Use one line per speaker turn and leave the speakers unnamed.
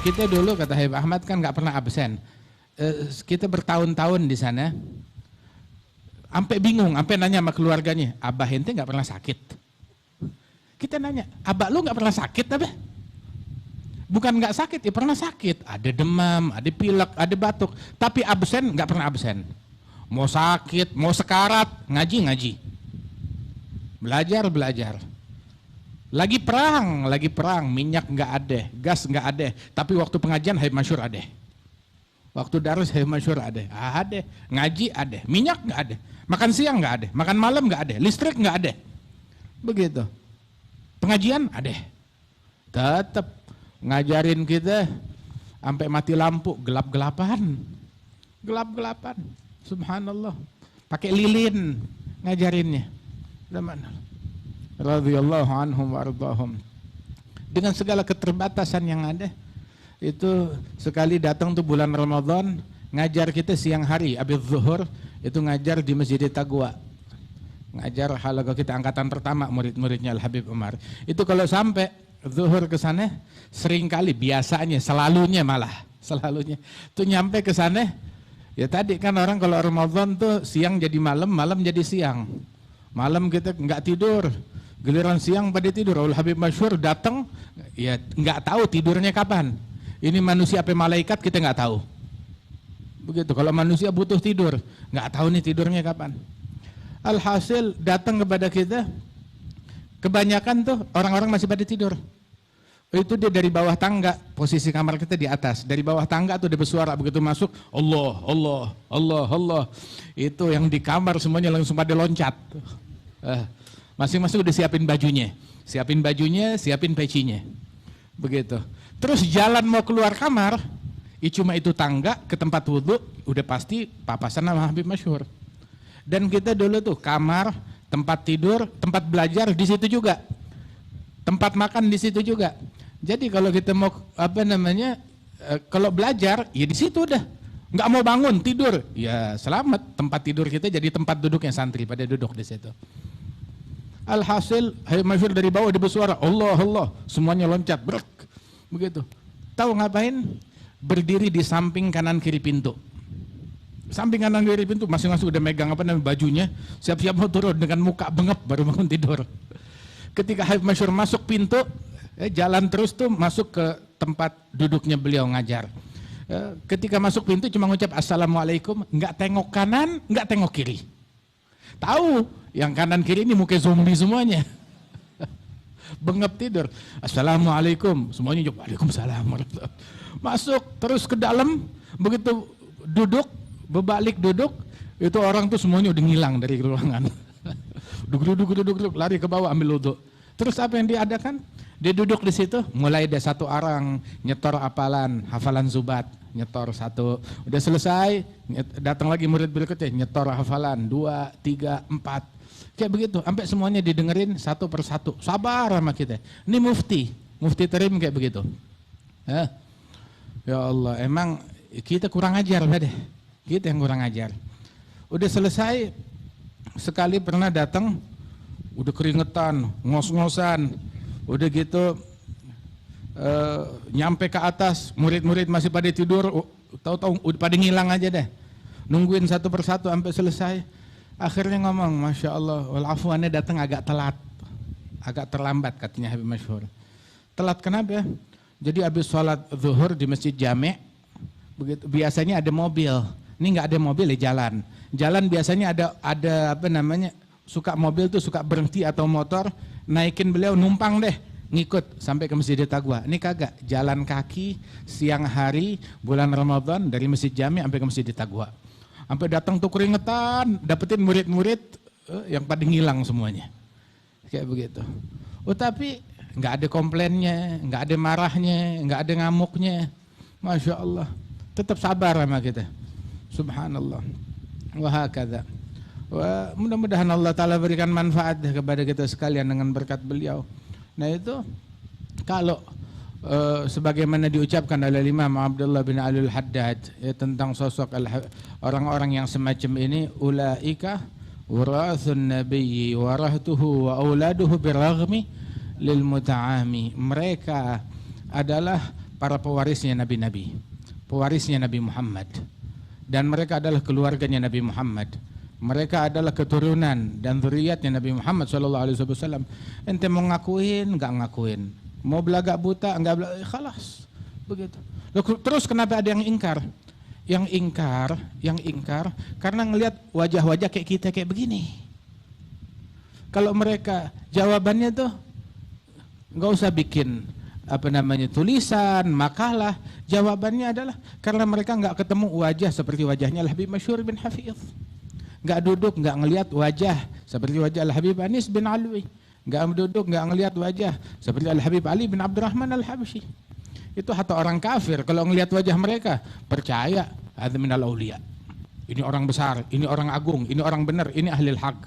Kita dulu kata Habib Ahmad kan nggak pernah absen. Kita bertahun-tahun di sana, sampai bingung, sampai nanya sama keluarganya, abah ente nggak pernah sakit? Kita nanya, abah lu nggak pernah sakit abah? Bukan nggak sakit, ya pernah sakit. Ada demam, ada pilek, ada batuk, tapi absen nggak pernah absen. Mau sakit, mau sekarat, ngaji, belajar. Lagi perang, minyak nggak ada, gas nggak ada, tapi waktu pengajian Habib Masyhur ada. Waktu darus Habib Masyhur ada, ngaji ada, minyak nggak ada, makan siang nggak ada, makan malam nggak ada, listrik nggak ada, begitu. Pengajian ada, tetap ngajarin kita sampai mati lampu, gelap-gelapan, subhanallah, pakai lilin ngajarinnya. Radhiyallahu anhum wa ardhahum. Dengan segala keterbatasan yang ada, itu sekali datang tuh bulan Ramadan, ngajar kita siang hari, habis zuhur, itu ngajar di Masjid Taqwa. Ngajar halaqah kita angkatan pertama, murid-muridnya Al Habib Umar. Itu kalau sampai zuhur ke sana, sering kali, biasanya, selalunya tuh nyampe ke sana, ya tadi kan orang kalau Ramadan tuh siang jadi malam, malam jadi siang. Malam kita nggak tidur, giliran siang pada tidur. Al Habib Masyhur datang, ya nggak tahu tidurnya kapan. Ini manusia apa malaikat kita nggak tahu. Begitu, kalau manusia butuh tidur, nggak tahu nih tidurnya kapan. Alhasil datang kepada kita, kebanyakan tuh orang-orang masih pada tidur. Itu dia dari bawah tangga, posisi kamar kita di atas. Dari bawah tangga tuh dia bersuara, begitu masuk, Allah. Itu yang di kamar semuanya langsung pada loncat. Masing-masing udah siapin bajunya, siapin pecinya. Begitu. Terus jalan mau keluar kamar, cuma itu tangga ke tempat wudhu, udah pasti papasan sama Habib Masyhur. Dan kita dulu tuh kamar, tempat tidur, tempat belajar di situ juga. Tempat makan di situ juga. Jadi kalau kita mau kalau belajar ya di situ udah. Nggak mau bangun tidur, ya selamat, tempat tidur kita jadi tempat duduknya santri pada duduk di situ. Alhasil Habib Masyhur dari bawah dia bersuara, Allah, semuanya loncat, brek. Begitu. Tahu ngapain? Berdiri di samping kanan kiri pintu. Samping kanan kiri pintu, masing-masing udah megang bajunya, siap-siap mau turun dengan muka bengep baru bangun tidur. Ketika Habib Masyhur masuk pintu, jalan terus tuh masuk ke tempat duduknya beliau ngajar. Ketika masuk pintu cuma ngucap assalamualaikum, nggak tengok kanan, nggak tengok kiri. Tahu yang kanan kiri ini muka zombie semuanya. Bengep tidur. Assalamualaikum, semuanya jawab waalaikumsalam. Masuk terus ke dalam, begitu duduk, berbalik duduk, itu orang tuh semuanya udah ngilang dari ruangan. Duduk, lari ke bawah ambil wudhu. Terus apa yang diadakan? Dia duduk di situ, mulai ada satu orang nyetor hafalan Zubat, nyetor satu, udah selesai, datang lagi murid berikutnya, nyetor hafalan 2, 3, 4. Kayak begitu, sampai semuanya didengerin satu persatu. Sabar sama kita. Ini mufti terim kayak begitu. Ya Allah, emang kita kurang ajar deh. Kita yang kurang ajar. Udah selesai, sekali pernah datang, udah keringetan, ngos-ngosan, udah gitu nyampe ke atas, murid-murid masih pada tidur, tahu-tahu udah pada ngilang aja deh. Nungguin satu persatu sampai selesai. Akhirnya ngomong, Masya Allah, walafuannya datang agak telat, agak terlambat katanya Habib Masyhur. Telat kenapa? Jadi habis sholat zuhur di Masjid Jami', begitu biasanya ada mobil. Ini nggak ada mobil ya jalan. Jalan biasanya ada suka mobil tuh suka berhenti atau motor, naikin beliau numpang deh, ngikut sampai ke Masjid Taqwa. Ini kagak, jalan kaki siang hari bulan Ramadan dari Masjid Jami' sampai ke Masjid Taqwa. Sampai datang tuh keringetan, dapetin murid-murid yang pada ngilang semuanya. Kayak begitu. Tapi nggak ada komplainnya, nggak ada marahnya, nggak ada ngamuknya. Masya Allah. Tetap sabar sama kita. Subhanallah. Wahakadha. Mudah-mudahan Allah Ta'ala berikan manfaat kepada kita sekalian dengan berkat beliau. Nah itu kalau sebagaimana diucapkan oleh Imam Abdullah bin Alul Haddad tentang sosok orang-orang yang semacam ini, ulaika warathun nabiyyi warahtuhu wa auladuhu biraghmi lil muta'ami. Mereka adalah para pewarisnya nabi-nabi, pewarisnya Nabi Muhammad, dan mereka adalah keluarganya Nabi Muhammad. Mereka adalah keturunan dan zuriatnya Nabi Muhammad SAW. Ente mau ngakuin, nggak ngakuin, mau belagak buta, nggak belagak, khalas, begitu. Terus kenapa ada yang ingkar? Yang ingkar karena ngelihat wajah-wajah kayak kita kayak begini. Kalau mereka jawabannya tuh nggak usah bikin tulisan, makalah. Jawabannya adalah karena mereka nggak ketemu wajah seperti wajahnya Al-Habib Masyhur bin Hafidh. Nggak duduk, nggak ngelihat wajah seperti wajah Al-Habib Anis bin Alwi. Nggak duduk, nggak ngelihat wajah seperti Al-Habib Ali bin Abdurrahman Al-Habsyi. Itu hatta orang kafir kalau ngelihat wajah mereka percaya, hadza minal auliya. Ini orang besar, ini orang agung, ini orang benar, ini ahlil haq.